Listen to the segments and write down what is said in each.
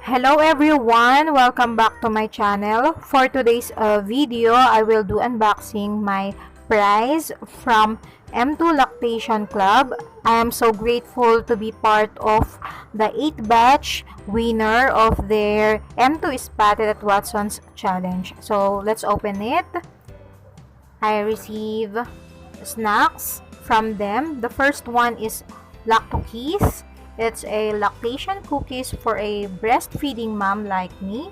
Hello everyone! Welcome back to my channel. For today's video, I will do unboxing my prize from M2 Lactation Club. I am so grateful to be part of the 8th batch winner of their M2 Spotted at Watson's challenge. So let's open it. I receive snacks from them. The first one is Lactocookies. It's a lactation cookies for a breastfeeding mom like me.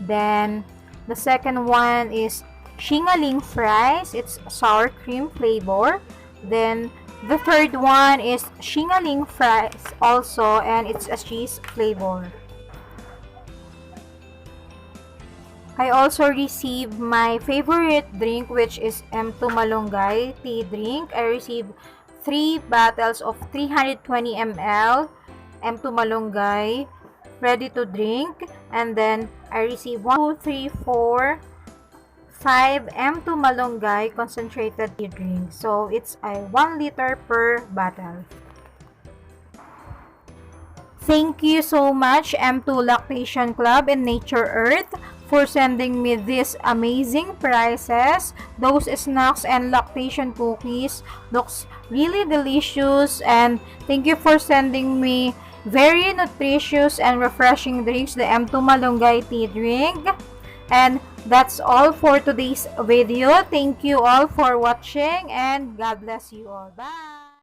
Then the second one is Shingaling fries. It's sour cream flavor. Then the third one is Shingaling fries also, and it's a cheese flavor. I also received my favorite drink, which is M2 Malunggay tea drink. I received 3 bottles of 320 ml M2 Malunggay ready to drink, and then I received 1, 2, 3, 4, 5 M2 Malunggay concentrated tea drink. So it's a 1 liter per bottle. Thank you so much M2 Lactation Club and Nature Earth for sending me these amazing prizes. Those snacks and lactation cookies looks really delicious, and thank you for sending me very nutritious and refreshing drinks, the M2 Malunggay tea drink. And that's all for today's video. Thank you all for watching, and God bless you all. Bye!